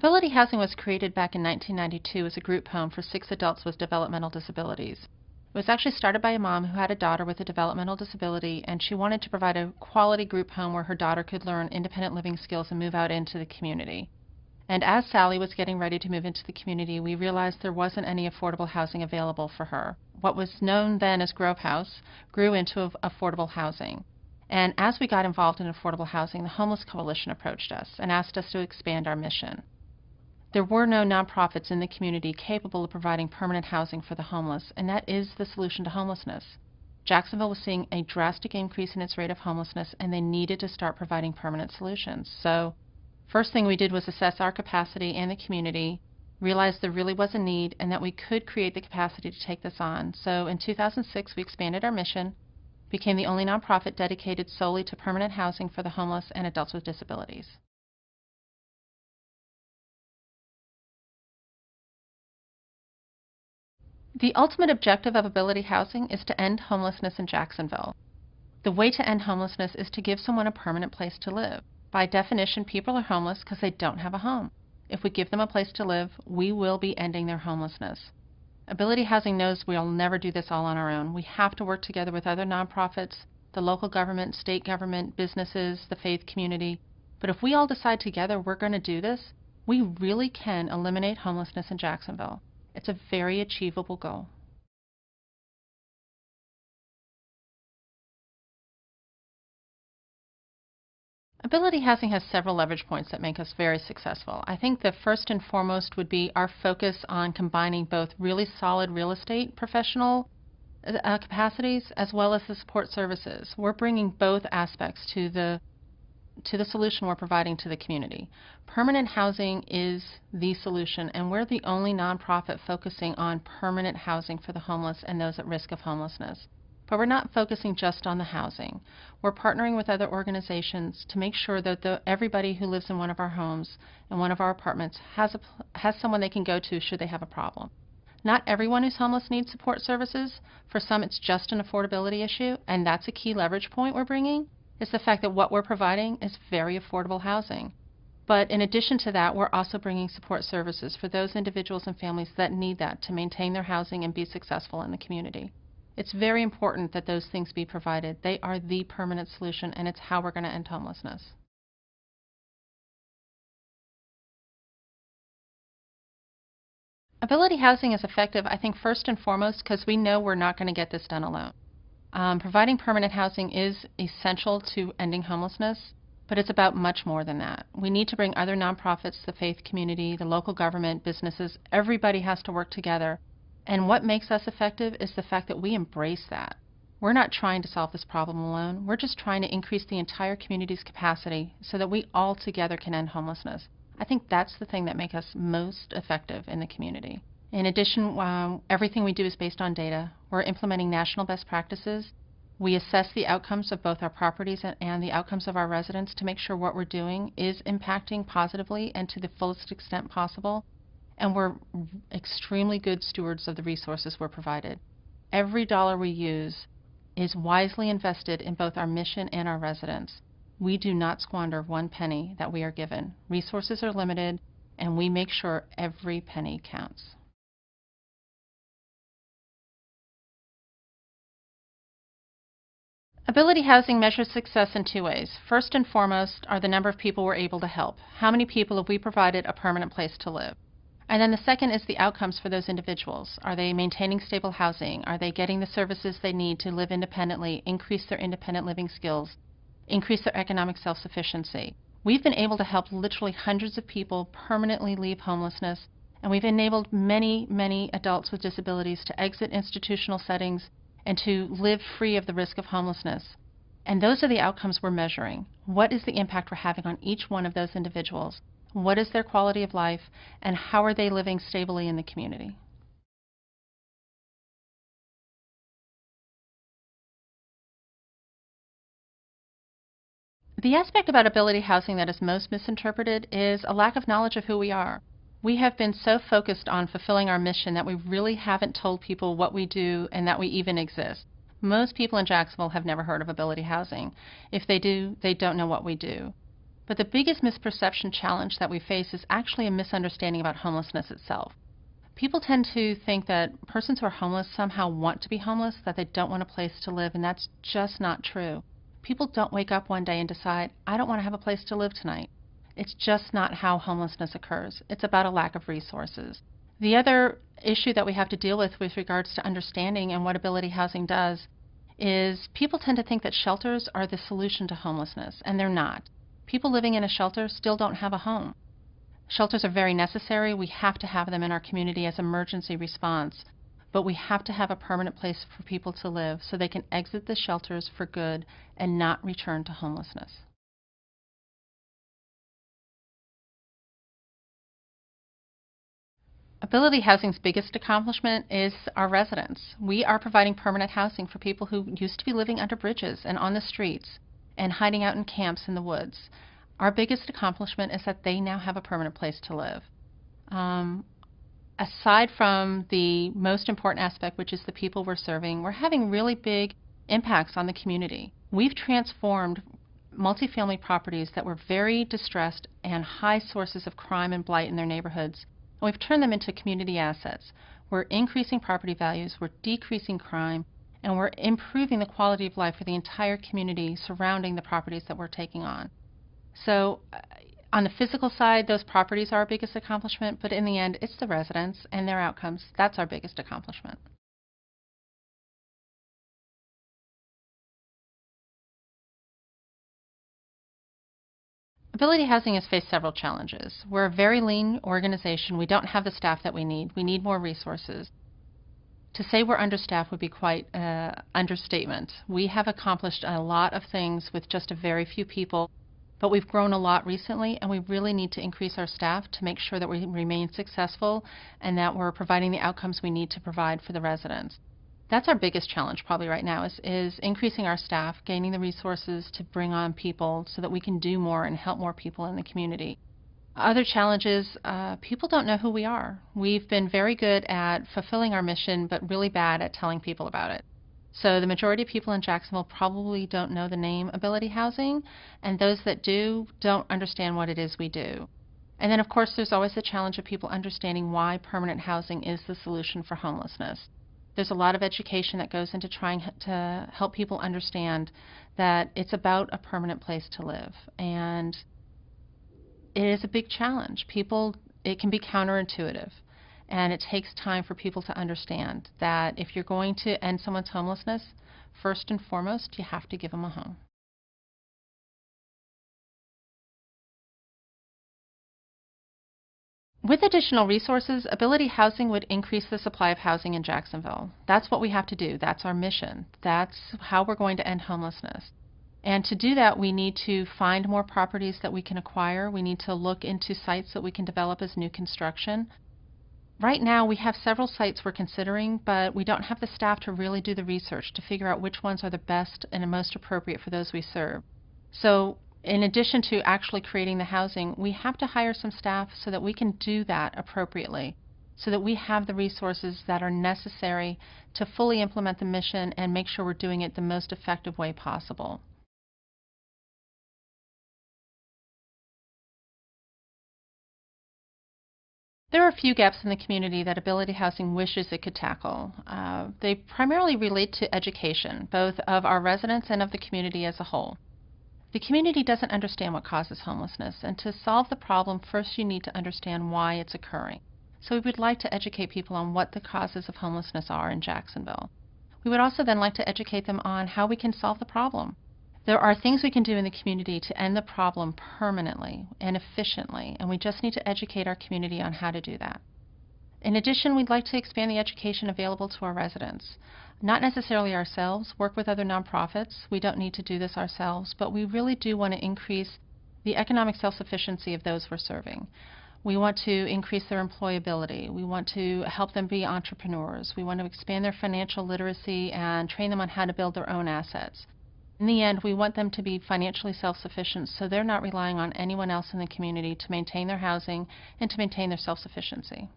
Ability Housing was created back in 1992 as a group home for 6 adults with developmental disabilities. It was actually started by a mom who had a daughter with a developmental disability, and she wanted to provide a quality group home where her daughter could learn independent living skills and move out into the community. And as Sally was getting ready to move into the community, we realized there wasn't any affordable housing available for her. What was known then as Grove House grew into affordable housing. And as we got involved in affordable housing, the Homeless Coalition approached us and asked us to expand our mission. There were no nonprofits in the community capable of providing permanent housing for the homeless, and that is the solution to homelessness. Jacksonville was seeing a drastic increase in its rate of homelessness, and they needed to start providing permanent solutions. So, first thing we did was assess our capacity and the community, realized there really was a need, and that we could create the capacity to take this on. So in 2006, we expanded our mission, became the only nonprofit dedicated solely to permanent housing for the homeless and adults with disabilities. The ultimate objective of Ability Housing is to end homelessness in Jacksonville. The way to end homelessness is to give someone a permanent place to live. By definition, people are homeless because they don't have a home. If we give them a place to live, we will be ending their homelessness. Ability Housing knows we'll never do this all on our own. We have to work together with other nonprofits, the local government, state government, businesses, the faith community. But if we all decide together we're going to do this, we really can eliminate homelessness in Jacksonville. It's a very achievable goal. Ability Housing has several leverage points that make us very successful. I think the first and foremost would be our focus on combining both really solid real estate professional capacities as well as the support services. We're bringing both aspects to the solution we're providing to the community. Permanent housing is the solution, and we're the only nonprofit focusing on permanent housing for the homeless and those at risk of homelessness. But we're not focusing just on the housing. We're partnering with other organizations to make sure that everybody who lives in one of our homes and one of our apartments has someone they can go to should they have a problem. Not everyone who's homeless needs support services. For some, it's just an affordability issue, and that's a key leverage point we're bringing, is the fact that what we're providing is very affordable housing. But in addition to that, we're also bringing support services for those individuals and families that need that to maintain their housing and be successful in the community. It's very important that those things be provided. They are the permanent solution, and it's how we're going to end homelessness. Ability Housing is effective, I think, first and foremost because we know we're not going to get this done alone. Providing permanent housing is essential to ending homelessness, but it's about much more than that. We need to bring other nonprofits, the faith community, the local government, businesses. Everybody has to work together. And what makes us effective is the fact that we embrace that. We're not trying to solve this problem alone. We're just trying to increase the entire community's capacity so that we all together can end homelessness. I think that's the thing that makes us most effective in the community. In addition, everything we do is based on data. We're implementing national best practices. We assess the outcomes of both our properties and the outcomes of our residents to make sure what we're doing is impacting positively and to the fullest extent possible. And we're extremely good stewards of the resources we're provided. Every dollar we use is wisely invested in both our mission and our residents. We do not squander one penny that we are given. Resources are limited, and we make sure every penny counts. Ability Housing measures success in two ways. First and foremost are the number of people we're able to help. How many people have we provided a permanent place to live? And then the second is the outcomes for those individuals. Are they maintaining stable housing? Are they getting the services they need to live independently, increase their independent living skills, increase their economic self-sufficiency? We've been able to help literally hundreds of people permanently leave homelessness, and we've enabled many, many adults with disabilities to exit institutional settings and to live free of the risk of homelessness. And those are the outcomes we're measuring. What is the impact we're having on each one of those individuals? What is their quality of life, and how are they living stably in the community? The aspect about Ability Housing that is most misinterpreted is a lack of knowledge of who we are. We have been so focused on fulfilling our mission that we really haven't told people what we do and that we even exist. Most people in Jacksonville have never heard of Ability Housing. If they do, they don't know what we do. But the biggest misperception challenge that we face is actually a misunderstanding about homelessness itself. People tend to think that persons who are homeless somehow want to be homeless, that they don't want a place to live, and that's just not true. People don't wake up one day and decide, I don't want to have a place to live tonight. It's just not how homelessness occurs. It's about a lack of resources. The other issue that we have to deal with regards to understanding and what Ability Housing does is people tend to think that shelters are the solution to homelessness, and they're not. People living in a shelter still don't have a home. Shelters are very necessary. We have to have them in our community as emergency response, but we have to have a permanent place for people to live so they can exit the shelters for good and not return to homelessness. Ability Housing's biggest accomplishment is our residents. We are providing permanent housing for people who used to be living under bridges and on the streets and hiding out in camps in the woods. Our biggest accomplishment is that they now have a permanent place to live. Aside from the most important aspect, which is the people we're serving, we're having really big impacts on the community. We've transformed multifamily properties that were very distressed and high sources of crime and blight in their neighborhoods, and we've turned them into community assets. We're increasing property values, we're decreasing crime, and we're improving the quality of life for the entire community surrounding the properties that we're taking on. So on the physical side, those properties are our biggest accomplishment, but in the end, it's the residents and their outcomes. That's our biggest accomplishment. Ability Housing has faced several challenges. We're a very lean organization. We don't have the staff that we need. We need more resources. To say we're understaffed would be quite an understatement. We have accomplished a lot of things with just a very few people, but we've grown a lot recently, and we really need to increase our staff to make sure that we remain successful and that we're providing the outcomes we need to provide for the residents. That's our biggest challenge probably right now is increasing our staff, gaining the resources to bring on people so that we can do more and help more people in the community. Other challenges, people don't know who we are. We've been very good at fulfilling our mission, but really bad at telling people about it. So the majority of people in Jacksonville probably don't know the name Ability Housing, and those that do don't understand what it is we do. And then, of course, there's always the challenge of people understanding why permanent housing is the solution for homelessness. There's a lot of education that goes into trying to help people understand that it's about a permanent place to live. And it is a big challenge. It can be counterintuitive. And it takes time for people to understand that if you're going to end someone's homelessness, first and foremost, you have to give them a home. With additional resources, Ability Housing would increase the supply of housing in Jacksonville. That's what we have to do. That's our mission. That's how we're going to end homelessness. And to do that, we need to find more properties that we can acquire. We need to look into sites that we can develop as new construction. Right now, we have several sites we're considering, but we don't have the staff to really do the research to figure out which ones are the best and most appropriate for those we serve. So in addition to actually creating the housing, we have to hire some staff so that we can do that appropriately, so that we have the resources that are necessary to fully implement the mission and make sure we're doing it the most effective way possible. There are a few gaps in the community that Ability Housing wishes it could tackle. They primarily relate to education, both of our residents and of the community as a whole. The community doesn't understand what causes homelessness, and to solve the problem, first you need to understand why it's occurring. So we would like to educate people on what the causes of homelessness are in Jacksonville. We would also then like to educate them on how we can solve the problem. There are things we can do in the community to end the problem permanently and efficiently, and we just need to educate our community on how to do that. In addition, we'd like to expand the education available to our residents. Not necessarily ourselves, work with other nonprofits. We don't need to do this ourselves, but we really do want to increase the economic self-sufficiency of those we're serving. We want to increase their employability. We want to help them be entrepreneurs. We want to expand their financial literacy and train them on how to build their own assets. In the end, we want them to be financially self-sufficient so they're not relying on anyone else in the community to maintain their housing and to maintain their self-sufficiency.